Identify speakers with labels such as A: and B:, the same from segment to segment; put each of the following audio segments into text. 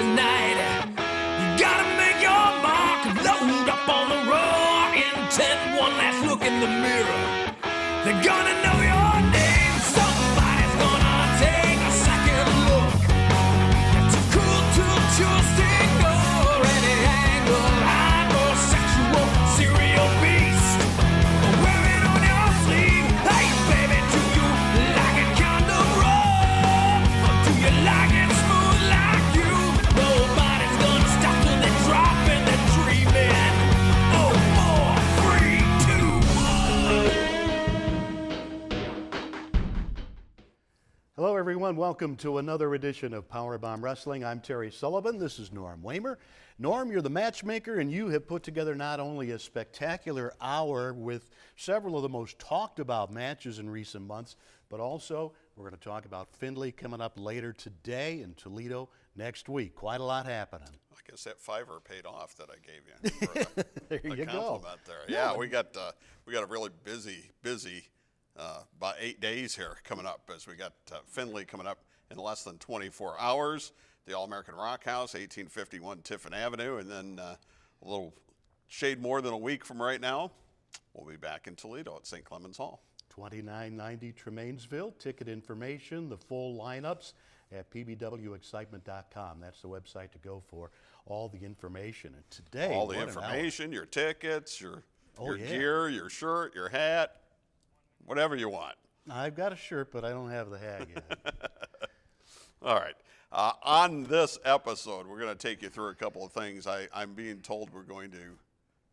A: tonight. You gotta make your mark, load up on the roar, intent one last look in the mirror. They're gonna know your name, somebody's gonna take a second look. You're too cool to choose to ignore any angle, hypersexual serial beast. Wear it on your sleeve, hey baby, do you like it kind of raw? Or do you like it smooth like you? Nobody's gonna stop till they drop and they're dreaming. Oh, 4, 3, 2, 1.
B: Hello, everyone. Welcome to another edition of PowerBomb Wrestling. I'm Terry Sullivan. This is Norm Wamer. Norm, you're the matchmaker, and you have put together not only a spectacular hour with several of the most talked about matches in recent months, but also we're going to talk about Findlay coming up later today and Toledo next week. Quite a lot happening.
C: I guess that $5 paid off that I gave you for
B: There you go.
C: compliment there. Yeah, we got a really busy about 8 days here coming up, as we got Findlay coming up in less than 24 hours. The All-American Rock House, 1851 Tiffin Avenue, and then a little shade more than a week from right now, we'll be back in Toledo at St. Clement's Hall.
B: 2990 Tremainsville. Ticket information, the full lineups at pbwexcitement.com. That's the website to go for all the information. And today,
C: All the
B: what an
C: information, your tickets, your
B: yeah.
C: gear, your shirt, your hat, whatever you want.
B: hour. I've got a shirt, but I don't have the hat yet.
C: All right. On this episode, we're going to take you through a couple of things. I'm being told we're going to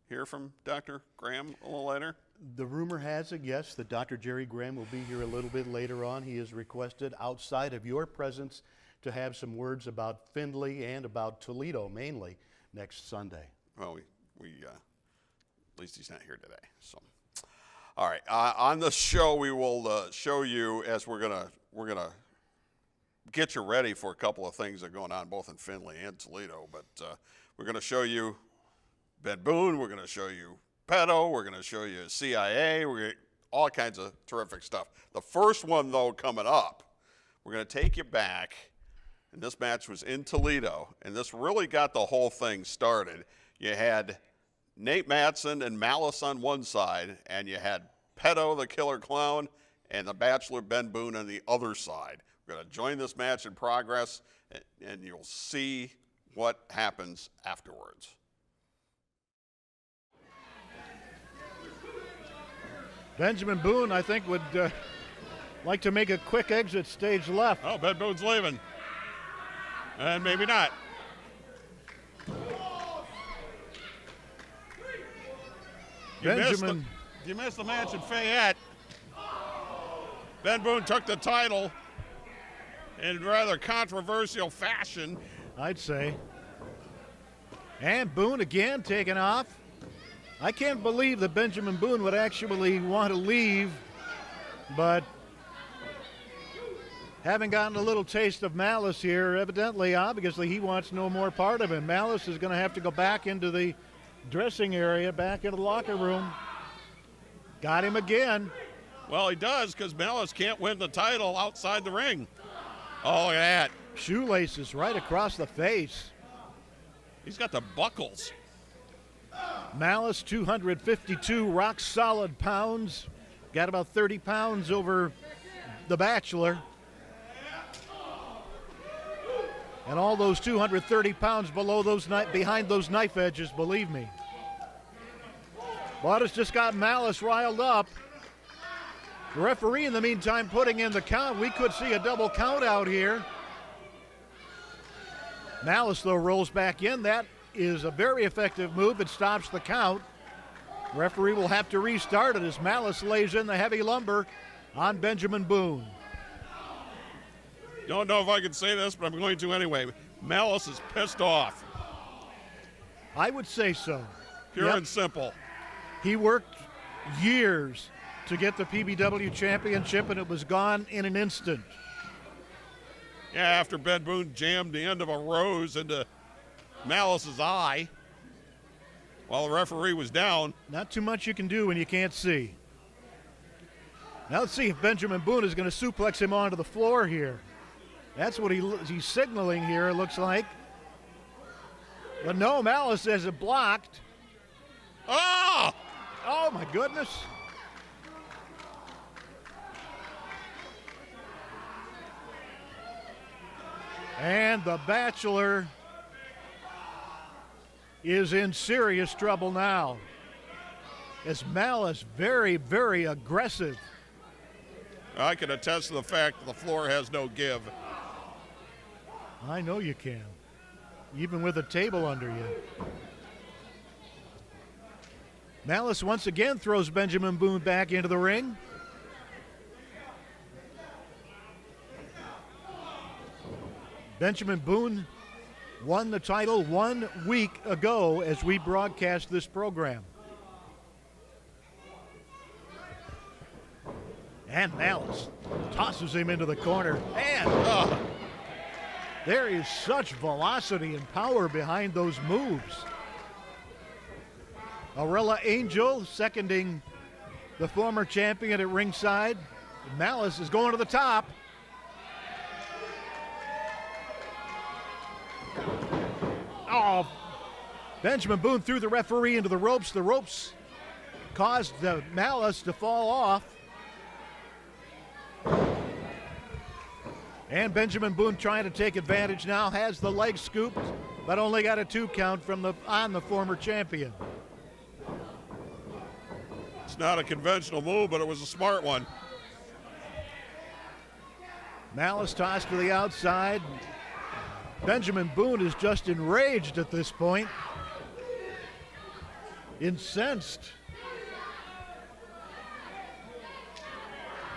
C: hear from Dr. Graham a little later.
B: The rumor has it, yes, that Dr. Jerry Graham will be here a little bit later on. He has requested, outside of your presence, to have some words about Findlay and about Toledo, mainly, next Sunday.
C: Well, we at least he's not here today. So, all right. On the show, we will show you, as we're gonna get you ready for a couple of things that are going on both in Findlay and Toledo. But we're going to show you Ben Boone. We're going to show you Pedo. We're going to show you CIA. We're gonna, all kinds of terrific stuff. The first one, though, coming up, we're going to take you back. And this match was in Toledo, and this really got the whole thing started. You had Nate Matson and Malice on one side, and you had Pedo, the Killer Clown, and the Bachelor Ben Boone on the other side. We're going to join this match in progress, and you'll see what happens afterwards.
D: Benjamin Boone, I think, would like to make a quick exit stage left.
C: Oh, Ben Boone's leaving. And maybe not. You missed the match in Fayette. Ben Boone took the title in rather controversial fashion.
D: I'd say. And Boone again taking off. I can't believe that Benjamin Boone would actually want to leave, but having gotten a little taste of Malice here, evidently, obviously, he wants no more part of him. Malice is going to have to go back into the dressing area, back into the locker room. Got him again.
C: Well, he does, because Malice can't win the title outside the ring. Oh, look at that.
D: Shoelaces right across the face.
C: He's got the buckles.
D: Malice, 252 rock-solid pounds. Got about 30 pounds over the Bachelor. And all those 230 pounds below those behind those knife edges, believe me. But it's just got Malice riled up. The referee, in the meantime, putting in the count. We could see a double count out here. Malice, though, rolls back in. That is a very effective move. It stops the count. Referee will have to restart it as Malice lays in the heavy lumber on Benjamin Boone.
C: Don't know if I can say this, but I'm going to anyway. Malice is pissed off.
D: I would say so.
C: Pure and simple.
D: He worked years to get the PBW championship, and it was gone in an instant.
C: Yeah, after Ben Boone jammed the end of a rose into Malice's eye while the referee was down.
D: Not too much you can do when you can't see. Now let's see if Benjamin Boone is going to suplex him onto the floor here. That's what he's signaling here, it looks like. But no, Malice has it blocked.
C: Oh!
D: Oh, my goodness. And the Bachelor is in serious trouble now. As Malice very, very aggressive.
C: I can attest to the fact that the floor has no give.
D: I know you can, even with a table under you. Malice once again throws Benjamin Boone back into the ring. Benjamin Boone won the title 1 week ago as we broadcast this program. And Malice tosses him into the corner. And there is such velocity and power behind those moves. Aurella Angel seconding the former champion at ringside. Malice is going to the top. Oh, Benjamin Boone threw the referee into the ropes. The ropes caused the Malice to fall off. And Benjamin Boone trying to take advantage now, has the leg scooped, but only got a 2 count on the former champion.
C: It's not a conventional move, but it was a smart one.
D: Malice tossed to the outside. Benjamin Boone is just enraged at this point. Incensed.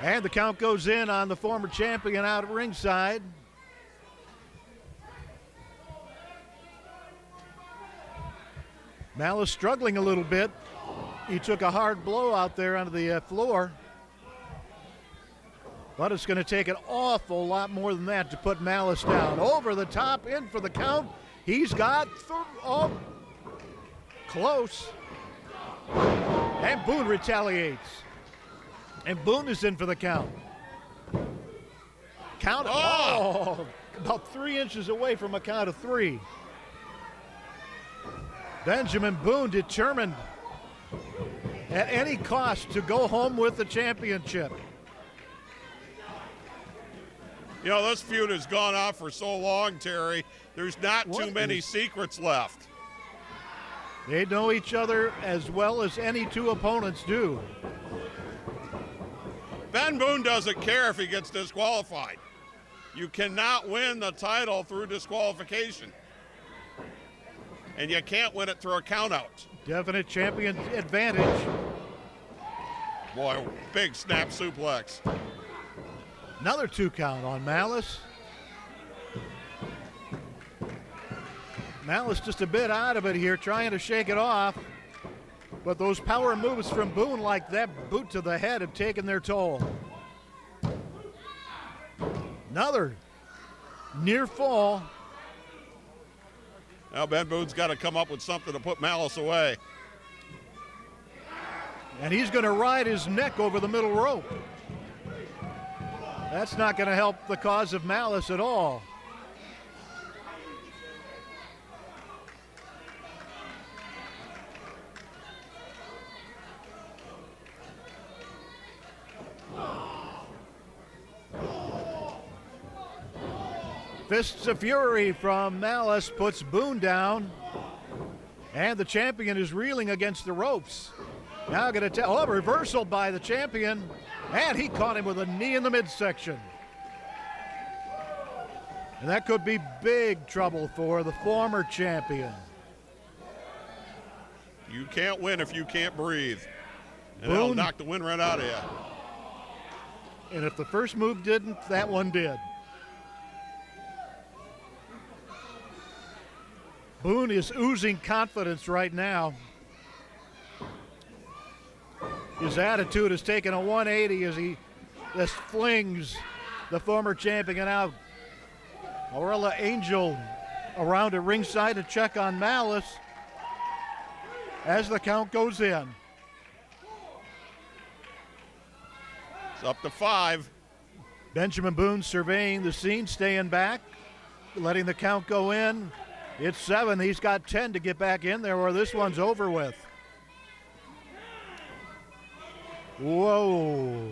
D: And the count goes in on the former champion out at ringside. Malice struggling a little bit. He took a hard blow out there onto the floor. But it's going to take an awful lot more than that to put Malice down. Over the top, in for the count. He's got, close. And Boone retaliates. And Boone is in for the count. Count, about 3 inches away from a count of 3. Benjamin Boone determined at any cost to go home with the championship.
C: You know, this feud has gone on for so long, Terry. There's not too many secrets left.
D: They know each other as well as any 2 opponents do.
C: Ben Boone doesn't care if he gets disqualified. You cannot win the title through disqualification. And you can't win it through a countout.
D: Definite champion advantage.
C: Boy, big snap suplex.
D: Another 2 count on Malice. Malice just a bit out of it here, trying to shake it off. But those power moves from Boone, like that boot to the head, have taken their toll. Another near fall.
C: Now Ben Boone's got to come up with something to put Malice away.
D: And he's going to ride his neck over the middle rope. That's not going to help the cause of Malice at all. Fists of Fury from Malice puts Boone down. And the champion is reeling against the ropes. Now going to tell, reversal by the champion. And he caught him with a knee in the midsection. And that could be big trouble for the former champion.
C: You can't win if you can't breathe. And
D: Boone,
C: that'll knock the wind right out of you.
D: And if the first move didn't, that one did. Boone is oozing confidence right now. His attitude has taken a 180 as he just flings the former champion out. Aurella Angel around at ringside to check on Malice as the count goes in.
C: It's up to 5.
D: Benjamin Boone surveying the scene, staying back, letting the count go in. It's 7. He's got 10 to get back in there, or this one's over with. Whoa.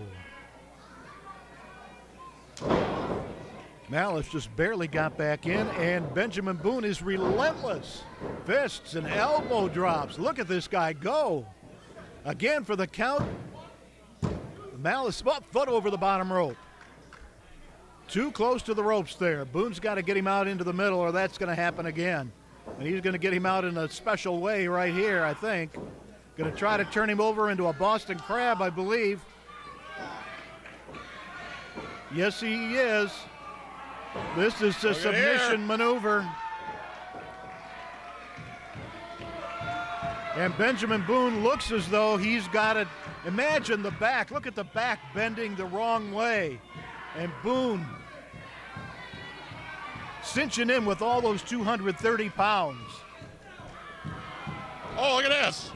D: Malice just barely got back in, and Benjamin Boone is relentless. Fists and elbow drops. Look at this guy go. Again for the count. Malice, foot over the bottom rope. Too close to the ropes there. Boone's got to get him out into the middle, or that's going to happen again. And he's going to get him out in a special way right here, I think. Going to try to turn him over into a Boston Crab, I believe. Yes, he is. This is a submission maneuver. And Benjamin Boone looks as though he's got it. Imagine the back. Look at the back bending the wrong way. And Boone cinching in with all those 230 pounds.
C: Oh, look at this.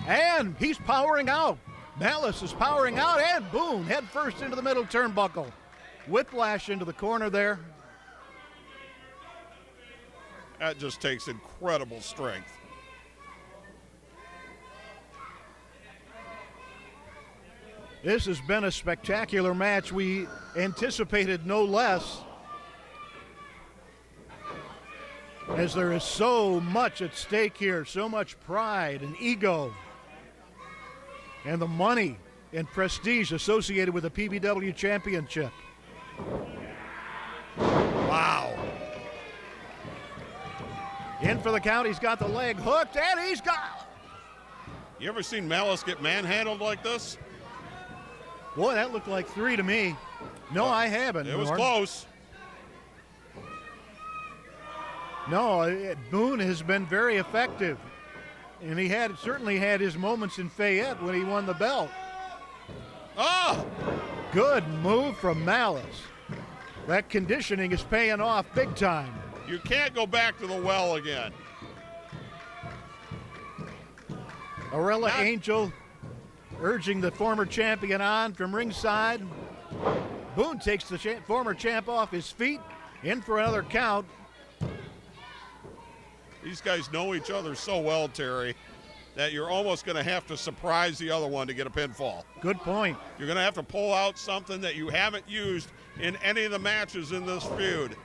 D: And he's powering out. Malice is powering out, and Boone head first into the middle turnbuckle. Whiplash into the corner there.
C: That just takes incredible strength.
D: This has been a spectacular match. We anticipated no less, as there is so much at stake here, so much pride and ego, and the money and prestige associated with the PBW championship. Wow. In for the count, he's got the leg hooked, and he's got...
C: You ever seen Malice get manhandled like this?
D: Boy, that looked like 3 to me. No, I haven't.
C: It was
D: Norm.
C: close.
D: No, Boone has been very effective. And he certainly had his moments in Fayette when he won the belt.
C: Oh!
D: Good move from Malice. That conditioning is paying off big time.
C: You can't go back to the well again.
D: Arella Angel urging the former champion on from ringside. Boone takes the former champ off his feet, in for another count.
C: These guys know each other so well, Terry, that you're almost going to have to surprise the other one to get a pinfall.
D: Good point.
C: You're going to have to pull out something that you haven't used in any of the matches in this feud.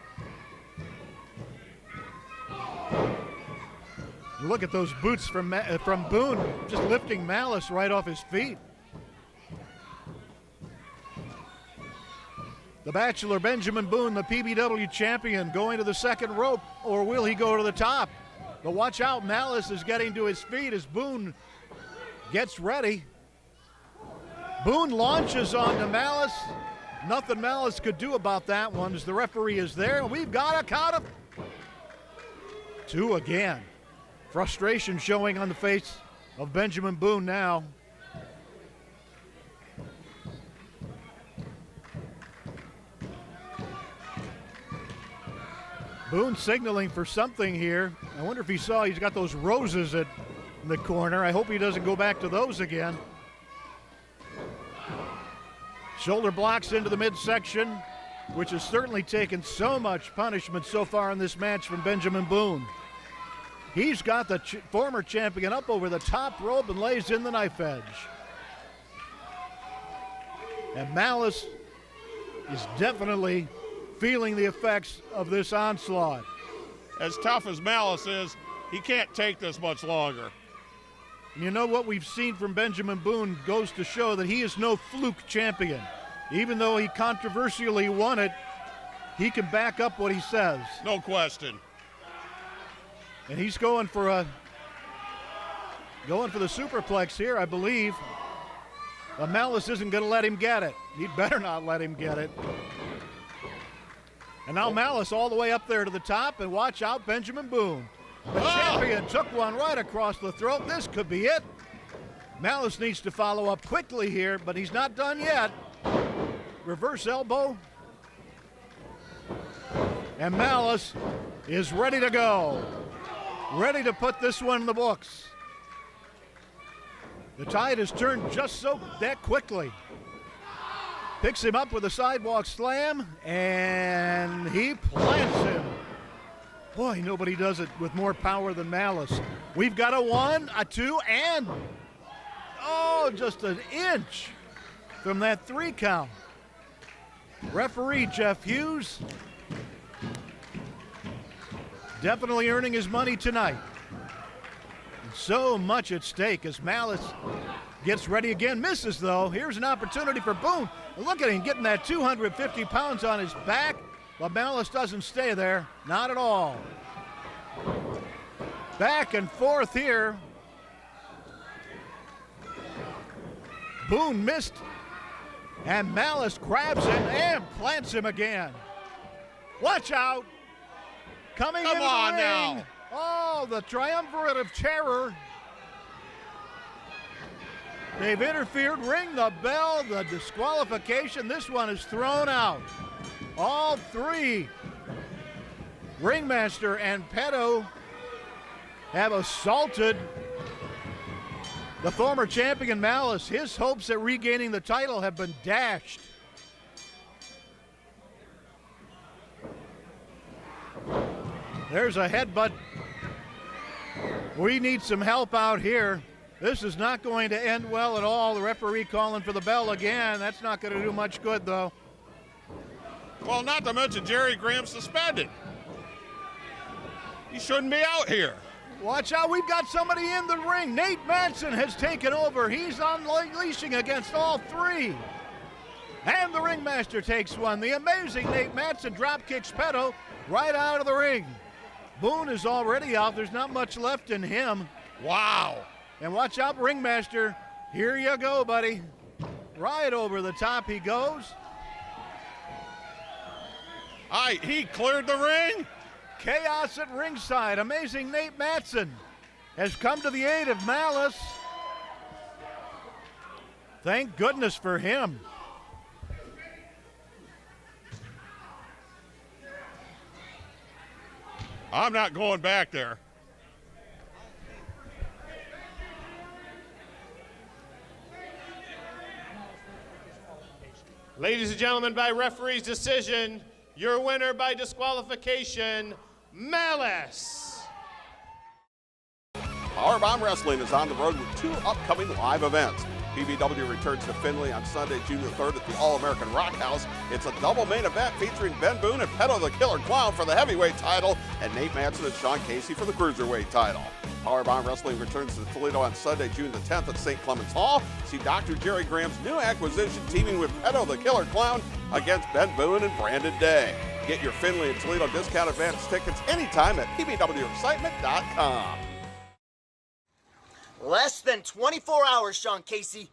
D: Look at those boots from Boone, just lifting Malice right off his feet. The Bachelor Benjamin Boone, the PBW champion, going to the second rope, or will he go to the top? But watch out, Malice is getting to his feet as Boone gets ready. Boone launches onto Malice. Nothing Malice could do about that one as the referee is there, and we've got a count of 2 again. Frustration showing on the face of Benjamin Boone now. Boone signaling for something here. I wonder if he saw he's got those roses in the corner. I hope he doesn't go back to those again. Shoulder blocks into the midsection, which has certainly taken so much punishment so far in this match from Benjamin Boone. He's got the former champion up over the top rope and lays in the knife edge. And Malice is definitely feeling the effects of this onslaught.
C: As tough as Malice is, he can't take this much longer.
D: And you know what we've seen from Benjamin Boone goes to show that he is no fluke champion. Even though he controversially won it, he can back up what he says.
C: No question.
D: And he's going for the superplex here, I believe. But Malice isn't going to let him get it. He'd better not let him get it. And now Malice all the way up there to the top, and watch out, Benjamin Boone. The champion took one right across the throat. This could be it. Malice needs to follow up quickly here, but he's not done yet. Reverse elbow. And Malice is ready to go. Ready to put this one in the books. The tide has turned just that quickly. Picks him up with a sidewalk slam, and he plants him. Boy, nobody does it with more power than Malice. We've got a 1, a 2, and just an inch from that 3 count. Referee Jeff Hughes definitely earning his money tonight. So much at stake as Malice gets ready again. Misses, though. Here's an opportunity for Boone. Look at him getting that 250 pounds on his back, but Malice doesn't stay there. Not at all. Back and forth here. Boone missed, and Malice grabs him and plants him again. Watch out. Coming in the ring.
C: Now.
D: Oh, the triumvirate of terror. They've interfered. Ring the bell. The disqualification. This one is thrown out. All 3, Ringmaster and Petto, have assaulted the former champion Malice. His hopes at regaining the title have been dashed. There's a headbutt. We need some help out here. This is not going to end well at all. The referee calling for the bell again. That's not going to do much good, though.
C: Well, not to mention Jerry Graham suspended. He shouldn't be out here.
D: Watch out, we've got somebody in the ring. Nate Matson has taken over. He's unleashing against all 3. And the ringmaster takes one. The amazing Nate Matson drop kicks Petto right out of the ring. Boone is already out. There's not much left in him.
C: Wow.
D: And watch out, ringmaster. Here you go, buddy. Right over the top he goes.
C: He cleared the ring.
D: Chaos at ringside. Amazing Nate Matson has come to the aid of Malice. Thank goodness for him.
C: I'm not going back there.
E: Ladies and gentlemen, by referee's decision, your winner by disqualification, Malice.
C: PowerBomb Wrestling is on the road with 2 upcoming live events. PBW returns to Findlay on Sunday, June the 3rd at the All-American Rock House. It's a double main event featuring Ben Boone and Petto the Killer Clown for the heavyweight title and Nate Matson and Sean Casey for the cruiserweight title. PowerBomb Wrestling returns to Toledo on Sunday, June the 10th at St. Clement's Hall. See Dr. Jerry Graham's new acquisition teaming with Petto the Killer Clown against Ben Boone and Brandon Day. Get your Findlay and Toledo discount advance tickets anytime at pbwexcitement.com.
F: Less than 24 hours, Sean Casey.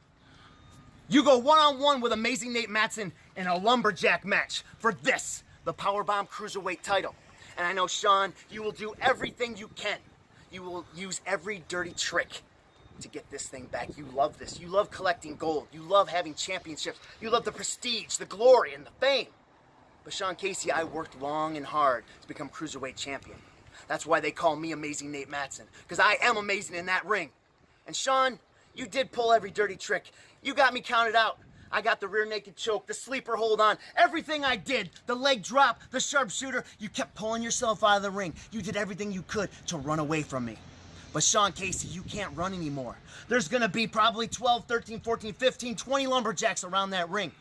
F: You go one-on-one with amazing Nate Matson in a lumberjack match for this, the PowerBomb Cruiserweight title. And I know, Sean, you will do everything you can. You will use every dirty trick to get this thing back. You love this. You love collecting gold. You love having championships. You love the prestige, the glory, and the fame. But Sean Casey, I worked long and hard to become Cruiserweight champion. That's why they call me Amazing Nate Matson, because I am amazing in that ring. And Sean, you did pull every dirty trick. You got me counted out. I got the rear naked choke, the sleeper hold on, everything I did, the leg drop, the sharpshooter. You kept pulling yourself out of the ring. You did everything you could to run away from me. But Sean Casey, you can't run anymore. There's gonna be probably 12, 13, 14, 15, 20 lumberjacks around that ring.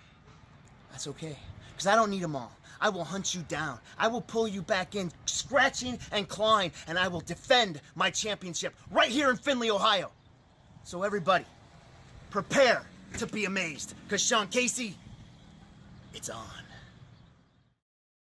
F: That's okay, because I don't need them all. I will hunt you down. I will pull you back in, scratching and clawing, and I will defend my championship right here in Findlay, Ohio. So everybody, prepare to be amazed, because Sean Casey, it's on.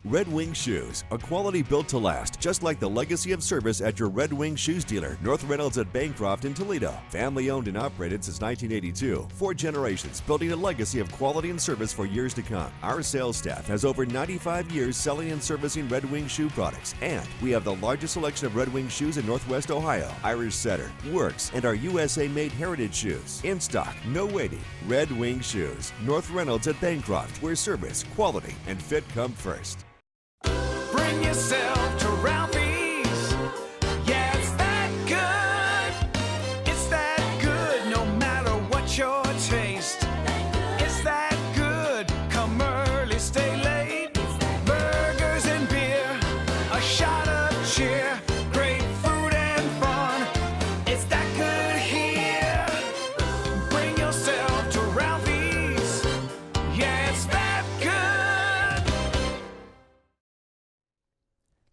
G: Red Wing Shoes, a quality built to last, just like the legacy of service at your Red Wing Shoes dealer, North Reynolds at Bancroft in Toledo. Family owned and operated since 1982. 4 generations, building a legacy of quality and service for years to come. Our sales staff has over 95 years selling and servicing Red Wing shoe products, and we have the largest selection of Red Wing shoes in Northwest Ohio. Irish Setter, Works, and our USA-made heritage shoes. In stock, no waiting. Red Wing Shoes, North Reynolds at Bancroft, where service, quality, and fit come first.
A: Bring yourself to Ralphie's. Yeah, it's that good. It's that good no matter what your taste. It's that good. Come early, stay late. Burgers and beer, a shot of cheer.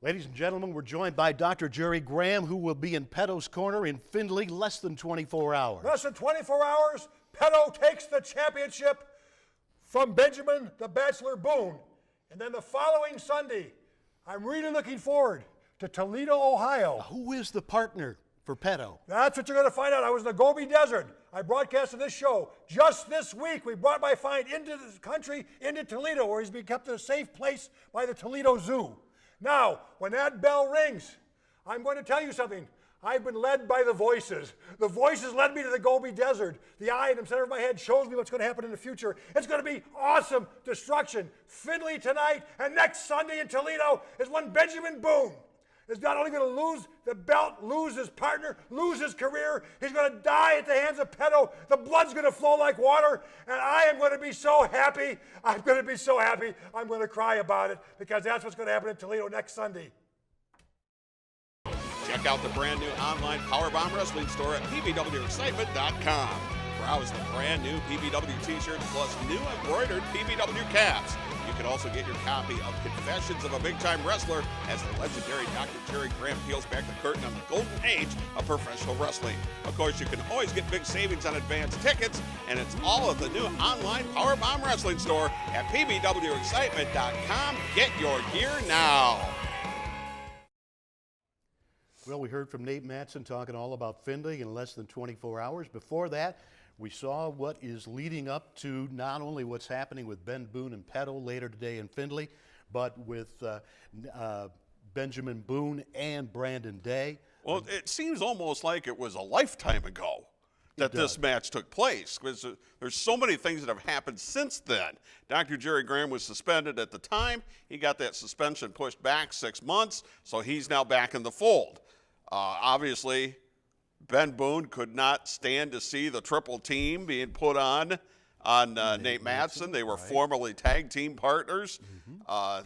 B: Ladies and gentlemen, we're joined by Dr. Jerry Graham, who will be in Peto's corner in Findlay less than 24 hours.
H: Less than 24 hours, Peto takes the championship from Benjamin the Bachelor Boone. And then the following Sunday, I'm really looking forward to Toledo, Ohio.
B: Who is the partner for Peto?
H: That's what you're going to find out. I was in the Gobi Desert. I broadcasted this show. Just this week, we brought my find into the country, into Toledo, where he's been kept in a safe place by the Toledo Zoo. Now, when that bell rings, I'm going to tell you something. I've been led by the voices. The voices led me to the Gobi Desert. The eye in the center of my head shows me what's going to happen in the future. It's going to be awesome destruction. Findlay tonight, and next Sunday in Toledo is when Benjamin Boone is not only going to lose the belt, lose his partner, lose his career, he's going to die at the hands of Peto. The blood's going to flow like water, and I am going to be so happy. I'm going to be so happy. I'm going to cry about it, because that's what's going to happen in Toledo next Sunday.
C: Check out the brand new online PowerBomb Wrestling store at pbwexcitement.com. Browse the brand new PBW t-shirts plus new embroidered PBW caps. You can also get your copy of Confessions of a Big-Time Wrestler as the legendary Dr. Jerry Graham peels back the curtain on the golden age of professional wrestling. Of course, you can always get big savings on advance tickets, and it's all at the new online PowerBomb Wrestling store at pbwexcitement.com. Get your gear now.
B: Well, we heard from Nate Matson talking all about Findlay in less than 24 hours. Before that, we saw what is leading up to not only what's happening with Ben Boone and Peto later today in Findlay, but with Benjamin Boone and Brandon Day.
C: Well, it seems almost like it was a lifetime ago that this match took place, because there's so many things that have happened since then. Dr. Jerry Graham was suspended at the time. He got that suspension pushed back 6 months, so he's now back in the fold. Obviously, Ben Boone could not stand to see the triple team being put on Nate Matson. They were formerly tag team partners.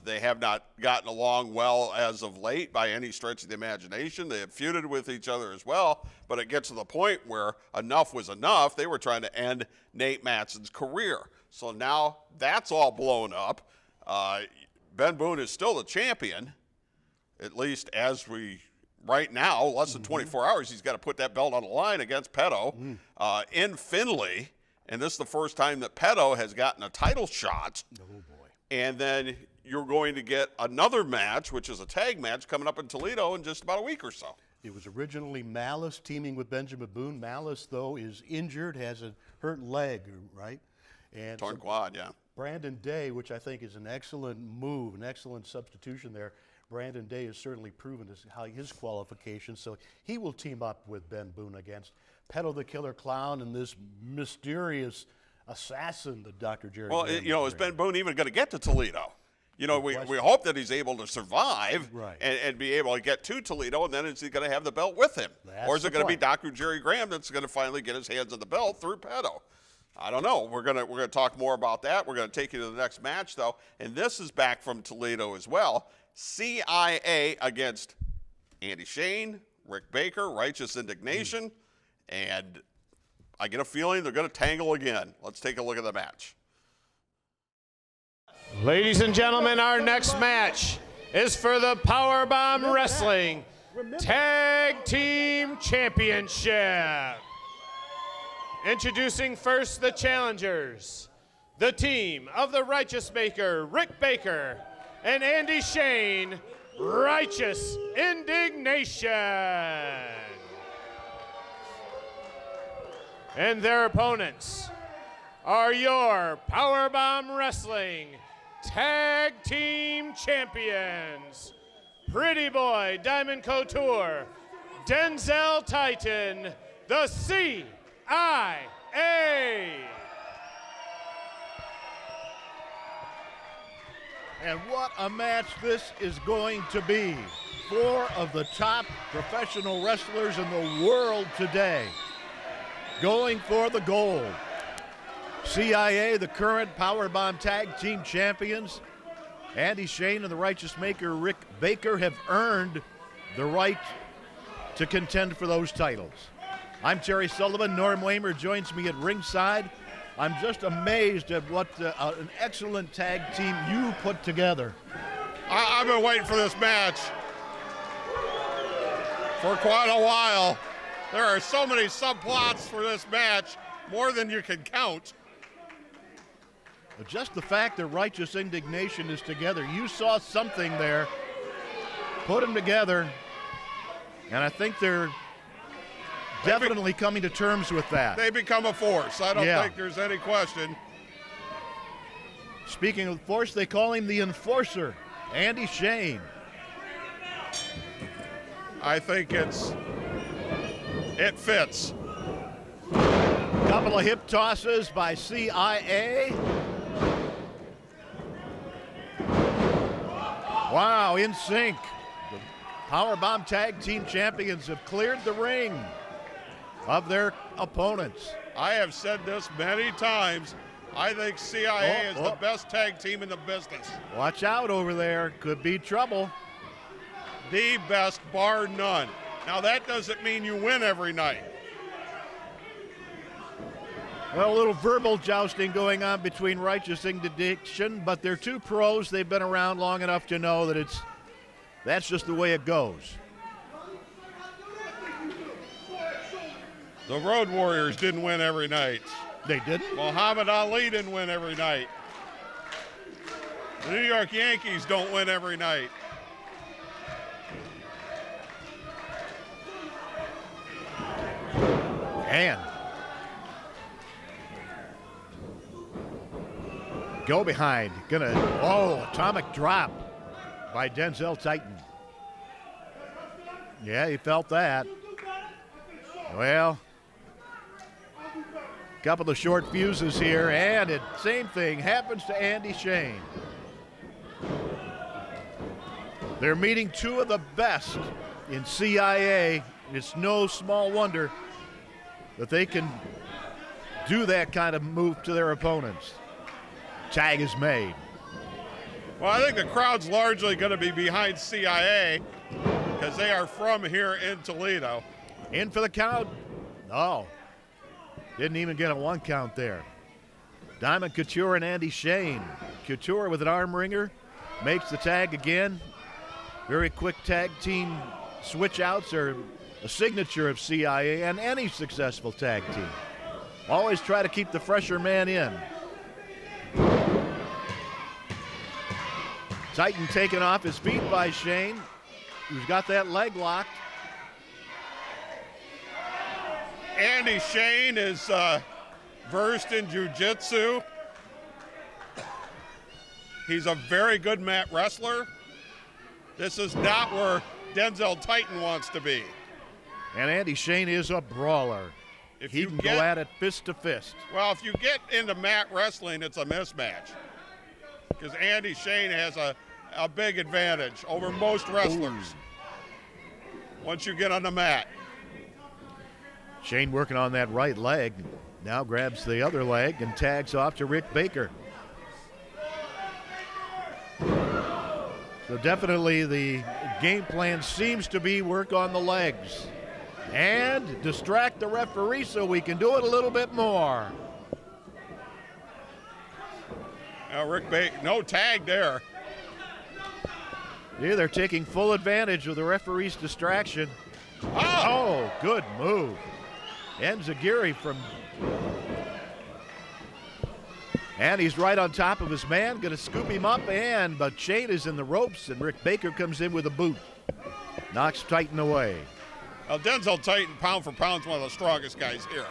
C: They have not gotten along well as of late by any stretch of the imagination. They have feuded with each other as well, but it gets to the point where enough was enough. They were trying to end Nate Matson's career. So now that's all blown up. Ben Boone is still the champion, at least as we right now, less than 24 hours, he's got to put that belt on the line against Peto in Findlay. And this is the first time that Peto has gotten a title shot. Oh, boy. And then you're going to get another match, which is a tag match, coming up in Toledo in just about a week or so.
B: It was originally Malice teaming with Benjamin Boone. Malice, though, is injured, has a hurt leg, right? And
C: Torn quad, yeah.
B: Brandon Day, which I think is an excellent move, an excellent substitution there. Brandon Day has certainly proven his qualifications, so he will team up with Ben Boone against Peto the Killer Clown and this mysterious assassin that Dr. Jerry.
C: Well, is Ben Boone even going to get to Toledo? We hope that he's able to survive and be able to get to Toledo, and then is he going to have the belt with him? Or is it going to be Dr. Jerry Graham that's going to finally get his hands on the belt through Peto? I don't know. We're gonna talk more about that. We're going to take you to the next match, though, and this is back from Toledo as well. CIA against Andy Shane, Rick Baker, Righteous Indignation, and I get a feeling they're going to tangle again. Let's take a look at the match.
E: Ladies and gentlemen, our next match is for the PowerBomb Wrestling Tag Team Championship. Introducing first the challengers, the team of the Righteous Maker, Rick Baker, and Andy Shane, Righteous Indignation. And their opponents are your PowerBomb Wrestling Tag Team Champions, Pretty Boy Diamond Couture, Denzel Titan, the CIA.
D: And what a match this is going to be. 4 of the top professional wrestlers in the world today going for the gold. CIA, the current PowerBomb Tag Team Champions, Andy Shane and the Righteous Maker Rick Baker have earned the right to contend for those titles. I'm Terry Sullivan. Norm Wamer joins me at ringside. I'm just amazed at what an excellent tag team you put together.
I: I've been waiting for this match
C: for quite a while. There are so many subplots for this match, more than you can count.
D: But just the fact that Righteous Indignation is together, you saw something there. Put them together, and I think they're definitely coming to terms with that.
C: They become a force. I don't think there's any question.
D: Speaking of force, they call him the Enforcer, Andy Shane.
C: I think it fits.
D: Couple of hip tosses by CIA. Wow, in sync. The PowerBomb Tag Team Champions have cleared the ring of their opponents.
C: I have said this many times. I think CIA is the best tag team in the business.
D: Watch out over there. Could be trouble.
C: The best, bar none. Now, that doesn't mean you win every night.
D: Well, a little verbal jousting going on between Righteous Indignation, but they're two pros. They've been around long enough to know that that's just the way it goes.
C: The Road Warriors didn't win every night.
D: They didn't?
C: Muhammad Ali didn't win every night. The New York Yankees don't win every night.
D: And go behind. Atomic drop by Denzel Titan. Yeah, he felt that. Well, couple of short fuses here, and same thing happens to Andy Shane. They're meeting two of the best in CIA. It's no small wonder that they can do that kind of move to their opponents. Tag is made.
C: Well, I think the crowd's largely going to be behind CIA because they are from here in Toledo.
D: In for the count. Oh, didn't even get a one count there. Diamond Couture and Andy Shane. Couture with an arm wringer makes the tag again. Very quick tag team switch outs are a signature of CIA and any successful tag team. Always try to keep the fresher man in. Titan taken off his feet by Shane, who's got that leg locked.
C: Andy Shane is versed in jiu-jitsu. He's a very good mat wrestler. This is not where Denzel Titan wants to be.
D: And Andy Shane is a brawler. He can go at it fist to fist.
C: Well, if you get into mat wrestling, it's a mismatch. Because Andy Shane has a big advantage over most wrestlers once you get on the mat.
D: Shane working on that right leg. Now grabs the other leg and tags off to Rick Baker. So definitely the game plan seems to be work on the legs and distract the referee so we can do it a little bit more.
C: Now Rick Baker, no tag there.
D: Yeah, they're taking full advantage of the referee's distraction. Oh, good move. Enziguri and he's right on top of his man, gonna scoop him up, but Shane is in the ropes, and Rick Baker comes in with a boot. Knocks Titan away.
C: Well, Denzel Titan, pound for pound, is one of the strongest guys here.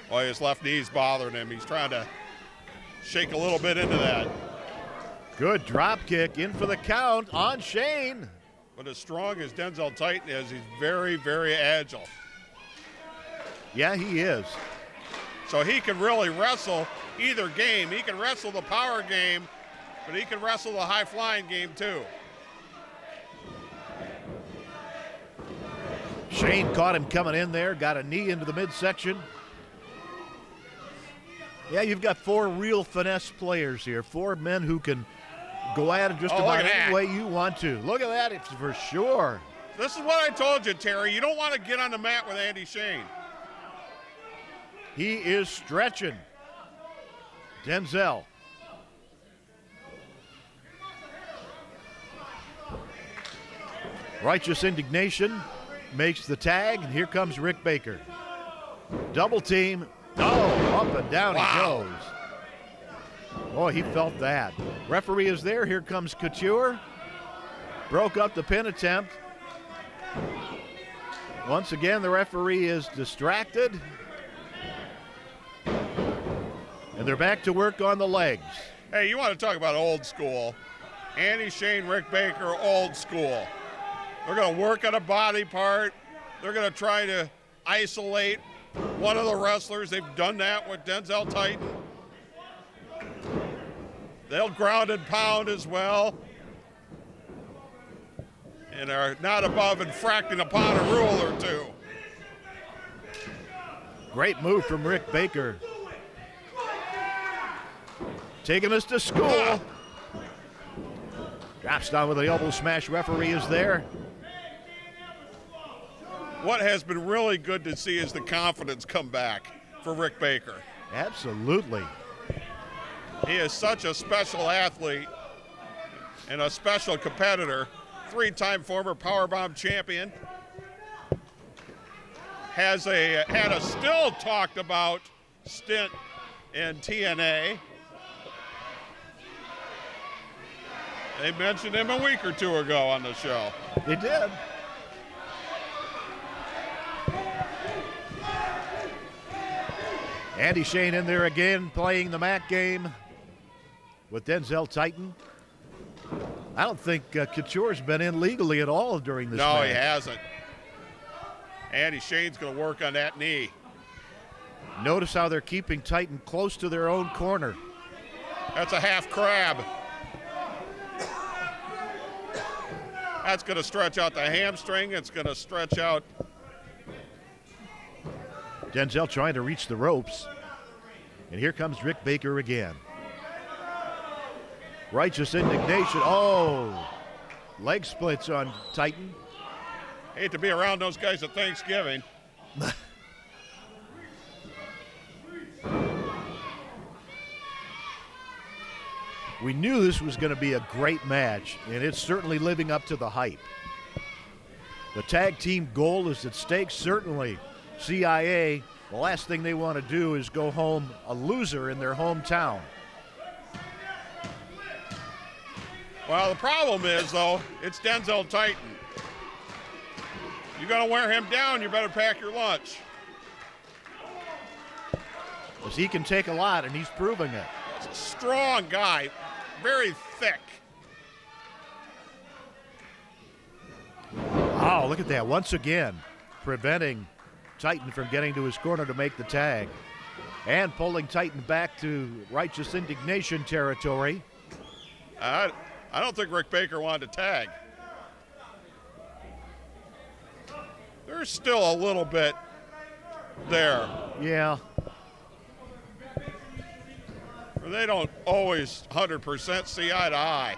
C: Well, his left knee's bothering him. He's trying to shake a little bit into that.
D: Good drop kick in for the count on Shane.
C: But as strong as Denzel Titan is, he's very, very agile.
D: Yeah, he is.
C: So he can really wrestle either game. He can wrestle the power game, but he can wrestle the high-flying game too.
D: Shane caught him coming in there, got a knee into the midsection. Yeah, you've got four real finesse players here, four men who can go at it just about any way you want to. Look at that, it's for sure.
C: This is what I told you, Terry. You don't want to get on the mat with Andy Shane.
D: He is stretching. Denzel. Righteous Indignation makes the tag, and here comes Rick Baker. Double team. Oh, up and down he goes. Oh, he felt that. Referee is there. Here comes Couture. Broke up the pin attempt. Once again, the referee is distracted. And they're back to work on the legs.
C: Hey, you want to talk about old school? Andy Shane, Rick Baker, old school. They're going to work on a body part. They're going to try to isolate one of the wrestlers. They've done that with Denzel Titan. They'll ground and pound as well. And are not above infracting upon a rule or two.
D: Great move from Rick Baker. Taking us to school. Drops down with the elbow smash. Referee is there.
C: What has been really good to see is the confidence come back for Rick Baker.
D: Absolutely.
C: He is such a special athlete and a special competitor. 3-time former PowerBomb champion. Had a still talked about stint in TNA. They mentioned him a week or two ago on the show.
D: They did. Andy Shane in there again, playing the mat game with Denzel Titan. I don't think Couture's been in legally at all during this match.
C: No, he hasn't. Andy Shane's going to work on that knee.
D: Notice how they're keeping Titan close to their own corner.
C: That's a half crab. That's going to stretch out the hamstring. It's going to stretch out.
D: Denzel trying to reach the ropes. And here comes Rick Baker again. Righteous Indignation. Oh, leg splits on Titan.
C: Hate to be around those guys at Thanksgiving.
D: We knew this was going to be a great match, and it's certainly living up to the hype. The tag team goal is at stake, certainly. CIA, the last thing they want to do is go home a loser in their hometown.
C: Well, the problem is, though, it's Denzel Titan. You're going to wear him down, you better pack your lunch.
D: Because he can take a lot, and he's proving it.
C: He's a strong guy, very thick.
D: Oh, look at that. Once again, preventing Titan from getting to his corner to make the tag. And pulling Titan back to Righteous Indignation territory.
C: I don't think Rick Baker wanted to tag. There's still a little bit there.
D: Yeah.
C: They don't always 100% see eye to eye.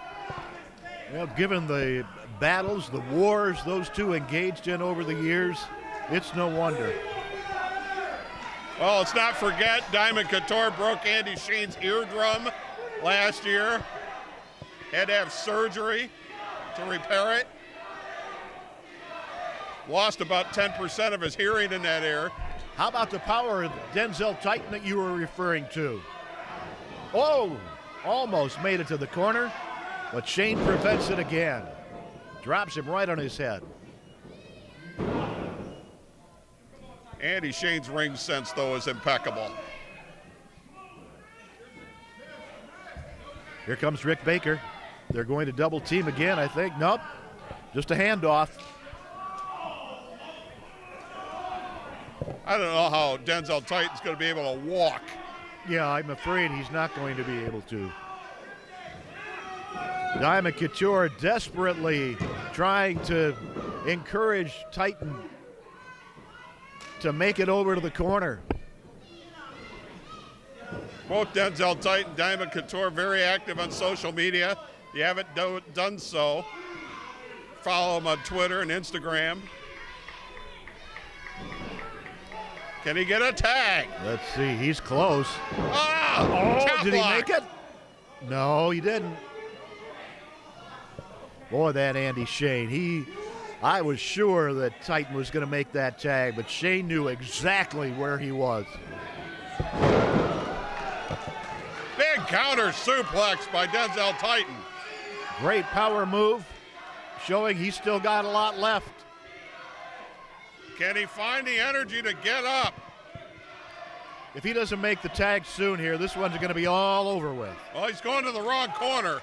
D: Well, given the battles, the wars those two engaged in over the years, it's no wonder.
C: Well, let's not forget Diamond Couture broke Andy Shane's eardrum last year. Had to have surgery to repair it. Lost about 10% of his hearing in that ear.
D: How about the power of Denzel Titan that you were referring to? Oh, almost made it to the corner, but Shane prevents it again. Drops him right on his head.
C: Andy Shane's ring sense, though, is impeccable.
D: Here comes Rick Baker. They're going to double team again, I think. Nope, just a handoff.
C: I don't know how Denzel Titan's going to be able to walk.
D: Yeah, I'm afraid he's not going to be able to. Diamond Couture desperately trying to encourage Titan to make it over to the corner.
C: Both Denzel Titan and Diamond Couture very active on social media. If you haven't done so, follow them on Twitter and Instagram. Can he get a tag?
D: Let's see, he's close.
C: Oh,
D: did he make it? No, he didn't. Boy, that Andy Shane, I was sure that Titan was going to make that tag, but Shane knew exactly where he was.
C: Big counter suplex by Denzel Titan.
D: Great power move, showing he's still got a lot left.
C: Can he find the energy to get up?
D: If he doesn't make the tag soon here, this one's going to be all over with.
C: Well, he's going to the wrong corner.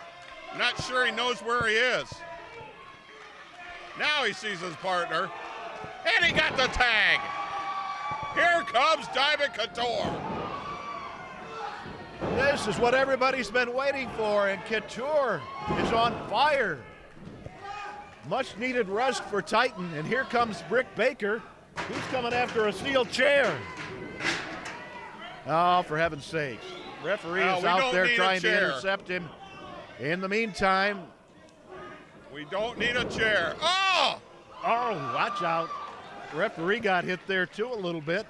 C: Not sure he knows where he is. Now he sees his partner, and he got the tag. Here comes Diamond Couture.
D: This is what everybody's been waiting for, and Couture is on fire. Much needed rest for Titan, and here comes Rick Baker. He's coming after a steel chair. Oh, for heaven's sakes. Referee is out there trying to intercept him. In the meantime,
C: we don't need a chair. Oh!
D: Oh, watch out. Referee got hit there too a little bit.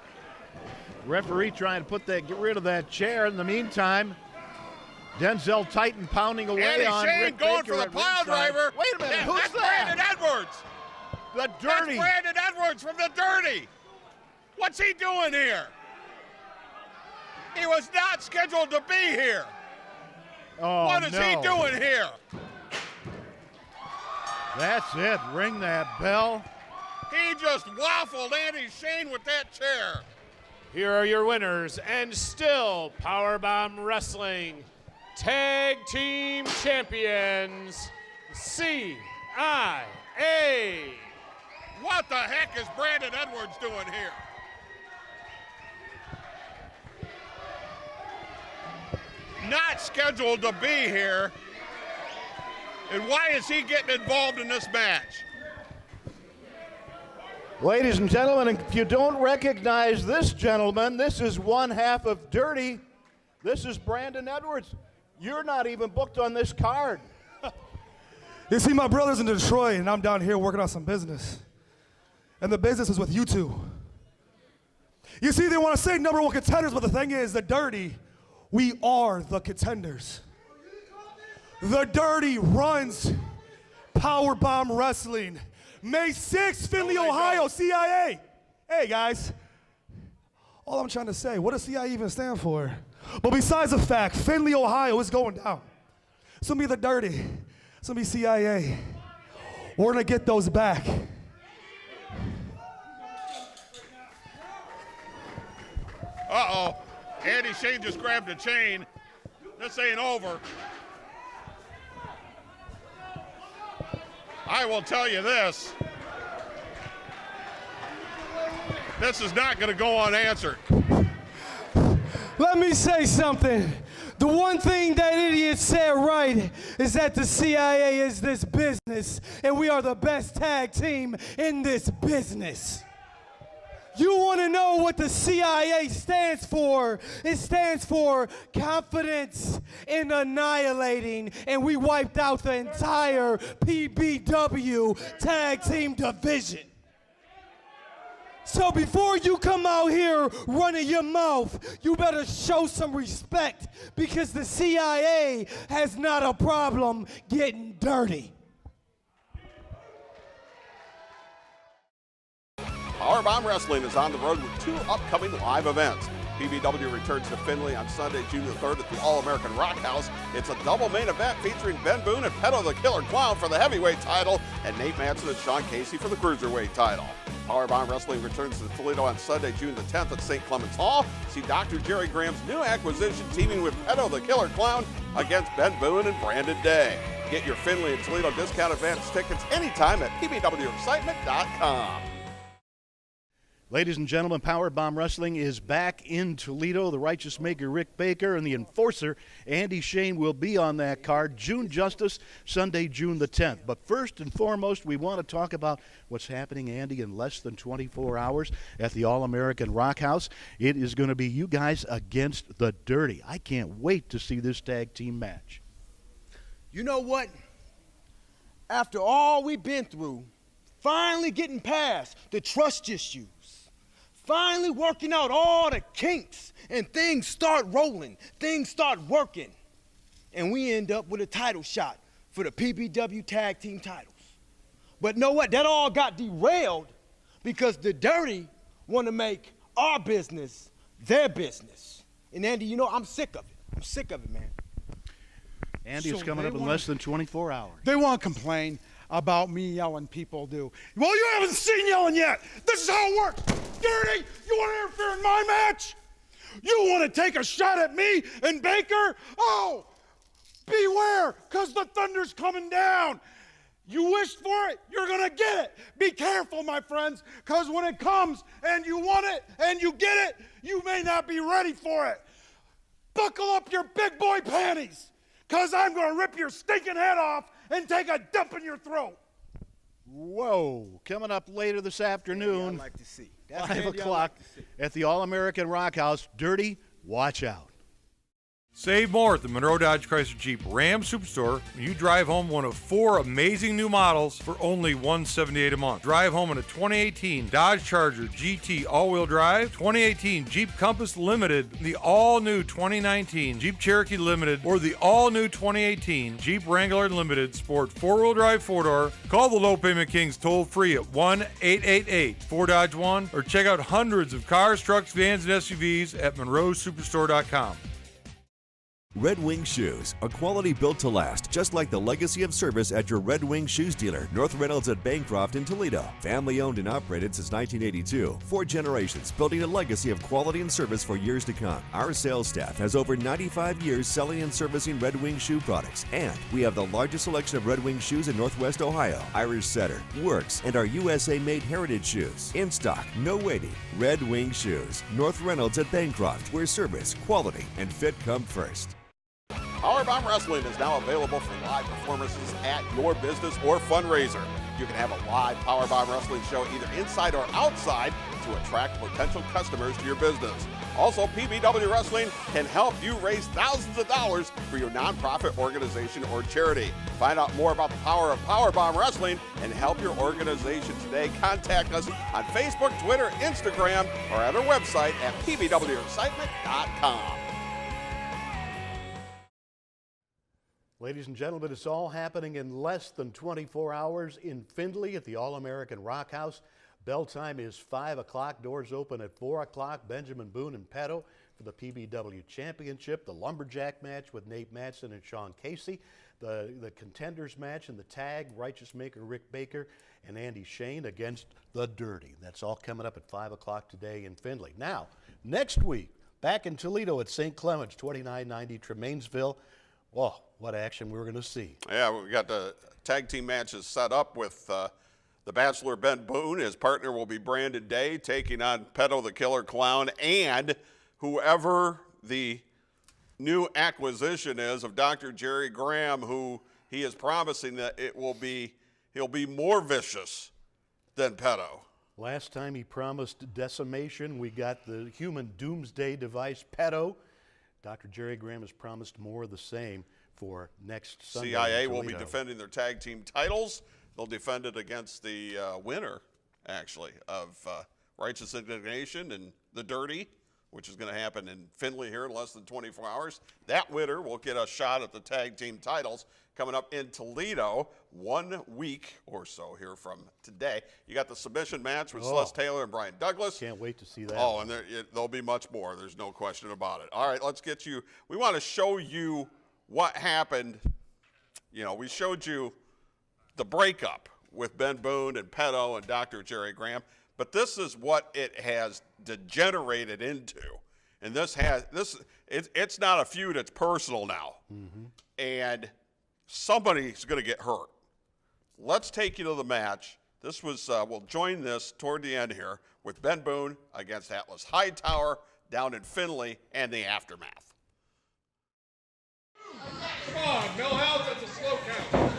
D: Referee trying to get rid of that chair. In the meantime, Denzel Titan pounding away
C: Andy
D: on
C: Shane
D: Rick
C: going
D: Baker
C: for the pile driver.
D: Wait a minute, who's
C: that's
D: that?
C: Brandon Edwards.
D: The Dirty.
C: That's Brandon Edwards from the Dirty. What's he doing here? He was not scheduled to be here.
D: Oh,
C: what is he doing here?
D: That's it. Ring that bell.
C: He just waffled Andy Shane with that chair.
E: Here are your winners, and still PowerBomb Wrestling Tag Team Champions, CIA.
C: What the heck is Brandon Edwards doing here? Not scheduled to be here. And why is he getting involved in this match?
D: Ladies and gentlemen, if you don't recognize this gentleman, this is one half of Dirty. This is Brandon Edwards. You're not even booked on this card.
I: You see, my brother's in Detroit, and I'm down here working on some business. And the business is with you two. You see, they want to say number one contenders, but the thing is, the Dirty, we are the contenders. The Dirty runs PowerBomb Wrestling. May 6th, Findlay, Ohio, CIA. Hey, guys. All I'm trying to say, what does CIA even stand for? But besides the fact, Findlay, Ohio is going down. It's going to be the Dirty. It's going to be CIA. We're going to get those back.
C: Uh-oh. Andy Shane just grabbed a chain. This ain't over. I will tell you this. This is not going to go unanswered.
J: Let me say something. The one thing that idiot said right is that the CIA is this business, and we are the best tag team in this business. You want to know what the CIA stands for? It stands for confidence in annihilating, and we wiped out the entire PBW tag team division. So before you come out here running your mouth, you better show some respect, because the CIA has not a problem getting dirty.
C: PowerBomb Wrestling is on the road with 2 upcoming live events. PBW returns to Findlay on Sunday, June the 3rd at the All-American Rock House. It's a double main event featuring Ben Boone and Pedo the Killer Clown for the heavyweight title, and Nate Manson and Sean Casey for the cruiserweight title. PowerBomb Wrestling returns to Toledo on Sunday, June the 10th at St. Clement's Hall. See Dr. Jerry Graham's new acquisition teaming with Pedo the Killer Clown against Ben Boone and Brandon Day. Get your Findlay and Toledo discount advance tickets anytime at pbwexcitement.com.
B: Ladies and gentlemen, PowerBomb Wrestling is back in Toledo. The Righteous Maker, Rick Baker, and the Enforcer, Andy Shane, will be on that card. June Justice, Sunday, June the 10th. But first and foremost, we want to talk about what's happening, Andy, in less than 24 hours at the All-American Rock House. It is going to be you guys against the Dirty. I can't wait to see this tag team match.
K: You know what? After all we've been through, finally getting past the trust issues, finally working out all the kinks, and things start rolling, things start working, and we end up with a title shot for the PBW tag team titles. But know what? That all got derailed because the dirty want to make our business their business. And Andy, you know, I'm sick of it. I'm sick of it, man.
B: Andy's
L: So
B: coming
L: they
B: up in
L: wanna-
B: less than 24 hours.
L: They want to complain about me yelling, people do. Well, you haven't seen yelling yet. This is how it works. Dirty, you want to interfere in my match? You want to take a shot at me and Baker? Oh, beware, because the thunder's coming down. You wished for it, you're going to get it. Be careful, my friends, because when it comes and you want it and you get it, you may not be ready for it. Buckle up your big boy panties, because I'm going to rip your stinking head off and take a dump in your throat.
B: Whoa. Coming up later this afternoon,
K: I'd like to see. That's
B: 5
K: Andy I'd
B: o'clock
K: like to see.
B: at the All-American Rock House. Dirty, watch out.
M: Save more at the Monroe Dodge Chrysler Jeep Ram Superstore when you drive home one of 4 amazing new models for only $178 a month. Drive home in a 2018 Dodge Charger GT all-wheel drive, 2018 Jeep Compass Limited, the all-new 2019 Jeep Cherokee Limited, or the all-new 2018 Jeep Wrangler Limited Sport 4-wheel drive 4-door. Call the Low Payment Kings toll-free at 1-888-4DODGE-1 or check out hundreds of cars, trucks, vans, and SUVs at monroesuperstore.com.
G: Red Wing Shoes, a quality built to last, just like the legacy of service at your Red Wing Shoes dealer, North Reynolds at Bancroft in Toledo. Family owned and operated since 1982. 4 generations, building a legacy of quality and service for years to come. Our sales staff has over 95 years selling and servicing Red Wing shoe products, and we have the largest selection of Red Wing shoes in Northwest Ohio. Irish Setter, Works, and our USA-made heritage shoes. In stock, no waiting. Red Wing Shoes, North Reynolds at Bancroft, where service, quality, and fit come first.
C: PowerBomb Wrestling is now available for live performances at your business or fundraiser. You can have a live PowerBomb Wrestling show either inside or outside to attract potential customers to your business. Also, PBW Wrestling can help you raise thousands of dollars for your nonprofit organization or charity. Find out more about the power of PowerBomb Wrestling and help your organization today. Contact us on Facebook, Twitter, Instagram, or at our website at pbwexcitement.com.
B: Ladies and gentlemen, it's all happening in less than 24 hours in Findlay at the All-American Rock House. Bell time is 5 o'clock. Doors open at 4 o'clock. Benjamin Boone and Petto for the PBW Championship. The Lumberjack match with Nate Matson and Sean Casey. The Contenders match and the tag, Righteous Maker Rick Baker and Andy Shane against the Dirty. That's all coming up at 5 o'clock today in Findlay. Now, next week, back in Toledo at St. Clement's, 2990 Tremainsville. Whoa, what action we're going to see.
C: Yeah, we got the tag team matches set up with the Bachelor Ben Boone. His partner will be Brandon Day taking on Petto the Killer Clown and whoever the new acquisition is of Dr. Jerry Graham, who he is promising that he'll be more vicious than Petto.
B: Last time he promised decimation, we got the human doomsday device, Petto. Dr. Jerry Graham has promised more of the same for next Sunday.
C: CIA will be defending their tag team titles. They'll defend it against the winner, actually, of Righteous Indignation and the Dirty, which is going to happen in Findlay here in less than 24 hours. That winner will get a shot at the tag team titles coming up in Toledo 1 week or so here from today. You got the submission match with Celeste Taylor and Brian Douglas.
B: Can't wait to see that.
C: Oh, and there'll be much more. There's no question about it. All right, let's get you. We want to show you what happened. You know, we showed you the breakup with Ben Boone and Petto and Dr. Jerry Graham, but this is what it has degenerated into. And it's not a feud, it's personal now. Mm-hmm. And somebody's going to get hurt. Let's take you to the match. This was, we'll join this toward the end here with Ben Boone against Atlas Hightower down in Findlay and the aftermath.
E: Come on, Millhouse, that's a slow count.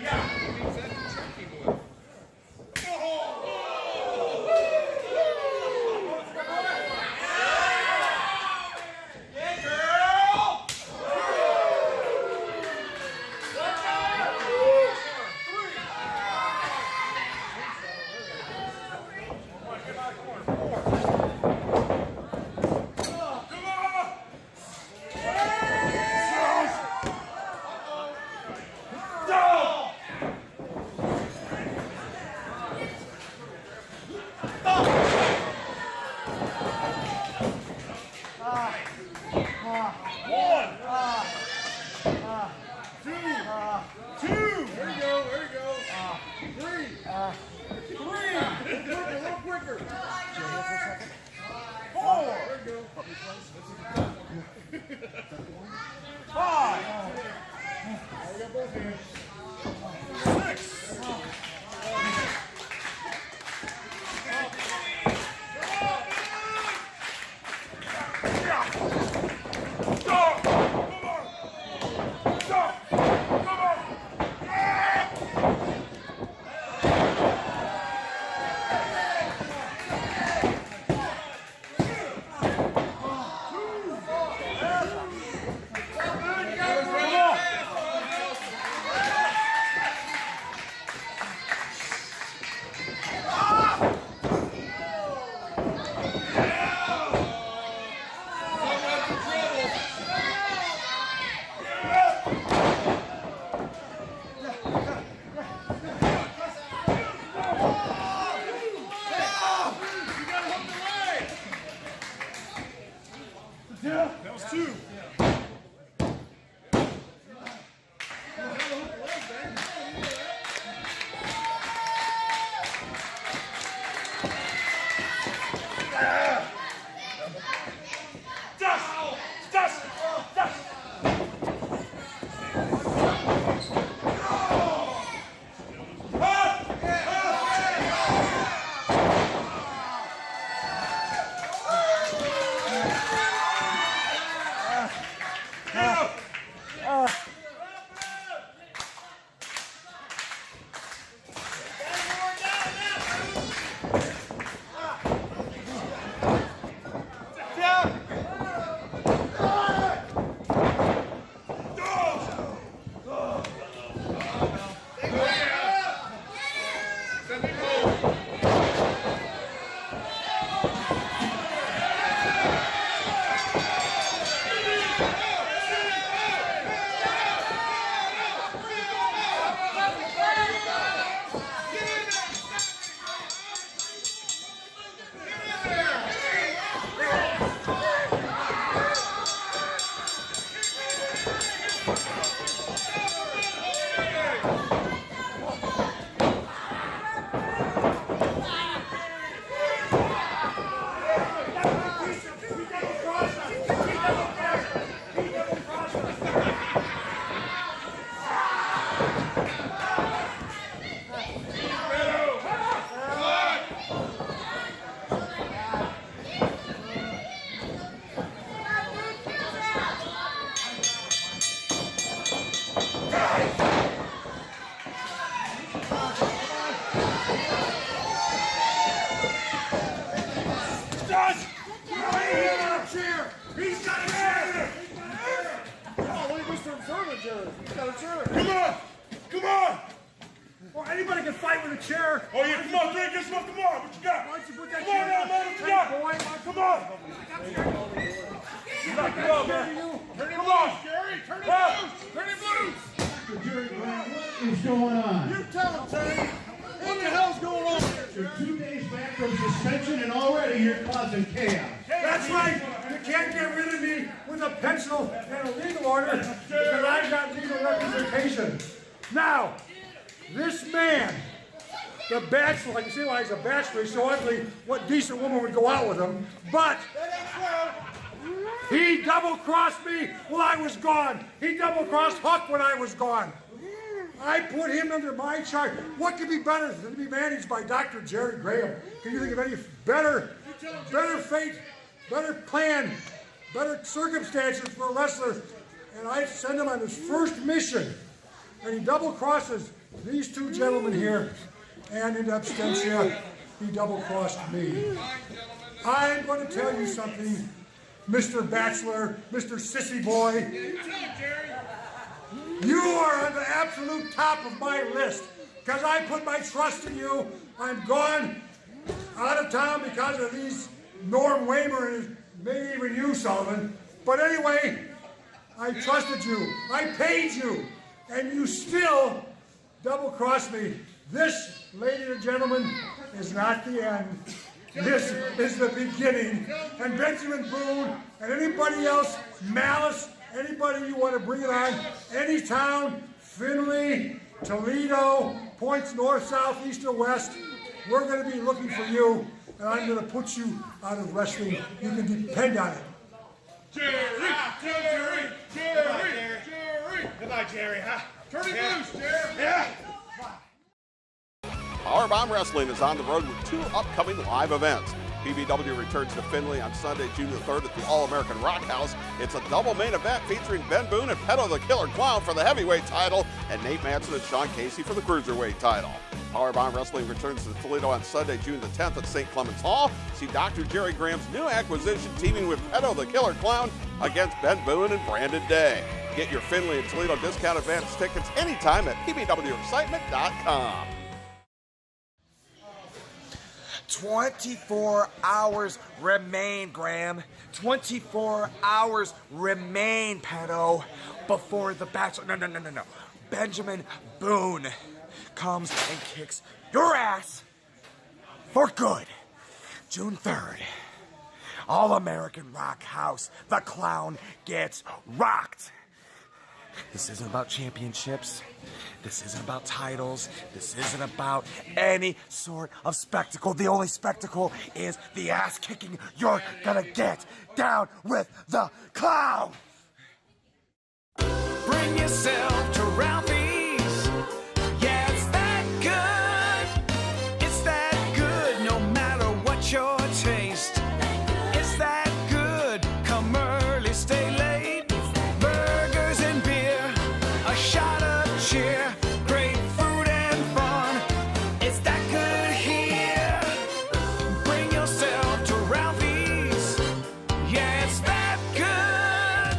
A: Yeah.
H: Come on! Well, anybody can fight with a chair.
L: Oh, yeah, come on, Drake, get some, come on, what you got?
H: Why don't you put that
L: Come on
H: chair
L: now,
H: down?
L: man, what you got?
H: Boy,
L: Come on! Come on, man. Turn him loose, Jerry, turn him loose! Turn him loose!
N: Jerry Graham, what is going on?
H: You tell him, Terry. What the hell's going on here?
N: You're 2 days back from suspension and already you're causing chaos.
H: That's right. You can't get rid of me with a pencil and a legal order because I've got legal representation. Now, this man, the bachelor, like you see why he's a bachelor, he's so ugly, what decent woman would go out with him? But he double-crossed me while I was gone. He double-crossed Huck when I was gone. I put him under my charge. What could be better than to be managed by Dr. Jerry Graham? Can you think of any better fate, better plan, better circumstances for a wrestler? And I send him on his first mission, and he double-crosses these two gentlemen here, and in absentia, he double-crossed me. I'm going to tell you something, Mr. Bachelor, Mr. Sissy Boy. You are on the absolute top of my list because I put my trust in you. I'm gone out of town because of these Norm Wamer and maybe even you, Sullivan. But anyway, I trusted you. I paid you. And you still double-crossed me. This, ladies and gentlemen, is not the end. This is the beginning. And Benjamin Boone and anybody else, Malice, anybody you want to bring it on, any town, Findlay, Toledo, points north, south, east, or west, we're going to be looking for you, and I'm going to put you out of wrestling. You can depend on it.
L: Jerry! Goodbye, Jerry, huh? Turn him loose, Jerry! Yeah!
C: PowerBomb Wrestling is on the road with 2 upcoming live events. PBW returns to Findlay on Sunday, June the 3rd at the All-American Rock House. It's a double main event featuring Ben Boone and Pedo the Killer Clown for the heavyweight title and Nate Manson and Sean Casey for the cruiserweight title. PowerBomb Wrestling returns to Toledo on Sunday, June the 10th at St. Clement's Hall. See Dr. Jerry Graham's new acquisition teaming with Pedo the Killer Clown against Ben Boone and Brandon Day. Get your Findlay and Toledo discount advance tickets anytime at pbwexcitement.com.
F: 24 hours remain, Graham. 24 hours remain, Pedo, before the Bachelor. No. Benjamin Boone comes and kicks your ass for good. June 3rd, All-American Rock House. The Clown gets rocked. This isn't about championships. This isn't about titles. This isn't about any sort of spectacle. The only spectacle is the ass kicking you're gonna get down with the Clown.
A: Bring yourself to Ralphie's. Yeah, it's that good. It's that good no matter what your taste. It's that good. Come early, stay late. Burgers and beer. A shot of cheer. Great food and fun. It's that good here. Bring yourself to Ralphie's. Yeah, it's that good.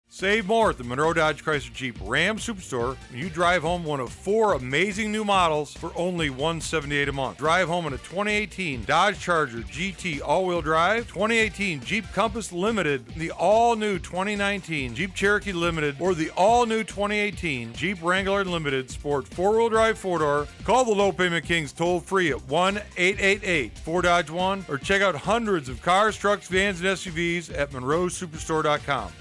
M: Save more at the Monroe Dodge Chrysler Jeep Ram Superstore when you drive home one of 4 amazing new models for only $178 a month. Drive home in a 2018 Dodge Charger GT all-wheel drive, 2018 Jeep Compass Limited, the all-new 2019 Jeep Cherokee Limited, or the all-new 2018 Jeep Wrangler Limited Sport 4-wheel drive 4-door. Call the Low Payment Kings toll-free at 1-888-4DODGE-1 or check out hundreds of cars, trucks, vans, and SUVs at monroesuperstore.com.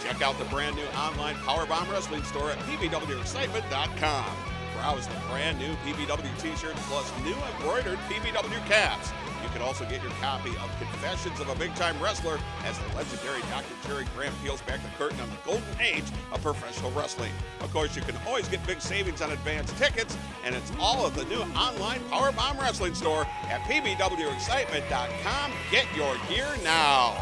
C: Check out the brand new online PowerBomb Wrestling store at pbwexcitement.com. Browse the brand new PBW t-shirts plus new embroidered PBW caps. You can also get your copy of Confessions of a Big-Time Wrestler as the legendary Dr. Jerry Graham peels back the curtain on the golden age of professional wrestling. Of course, you can always get big savings on advance tickets, and it's all of the new online PowerBomb Wrestling store at pbwexcitement.com. Get your gear now.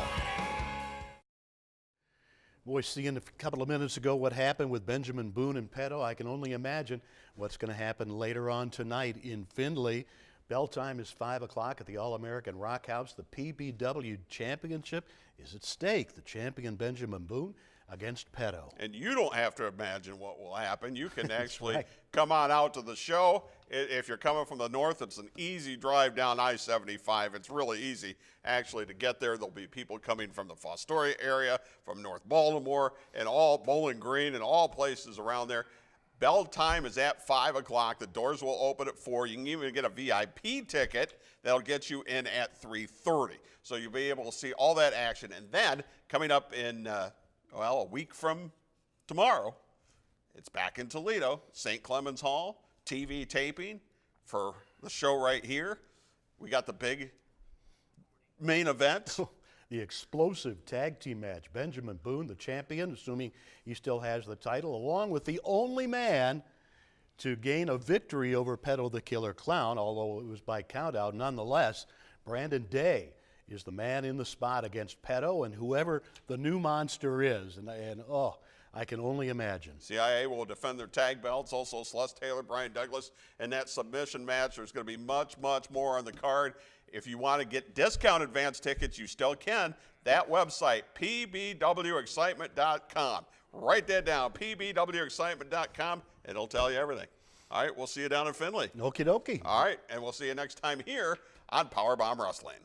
B: Boy, seeing a couple of minutes ago what happened with Benjamin Boone and Petto, I can only imagine what's going to happen later on tonight in Findlay. Bell time is 5 o'clock at the All-American Rock House. The PBW Championship is at stake. The champion Benjamin Boone against Petto.
C: And you don't have to imagine what will happen. You can actually
B: right.
C: come on out to the show. If you're coming from the north, it's an easy drive down I-75. It's really easy, actually, to get there. There'll be people coming from the Fostoria area, from North Baltimore, and all Bowling Green and all places around there. Bell time is at 5 o'clock. The doors will open at 4. You can even get a VIP ticket that'll get you in at 3:30. So you'll be able to see all that action. And then coming up in, a week from tomorrow, it's back in Toledo, St. Clement's Hall, TV taping for the show right here. We got the big main event.
B: The explosive tag team match. Benjamin Boone, the champion, assuming he still has the title, along with the only man to gain a victory over Petto the Killer Clown, although it was by countout. Nonetheless, Brandon Day is the man in the spot against Petto and whoever the new monster is. And I can only imagine.
C: CIA will defend their tag belts. Also, Celeste Taylor, Brian Douglas, and that submission match. There's going to be much, much more on the card. If you want to get discount advance tickets, you still can. That website, pbwexcitement.com. Write that down, pbwexcitement.com. It'll tell you everything. All right, we'll see you down in Findlay.
B: Okie dokie.
C: All right, and we'll see you next time here on PowerBomb Wrestling.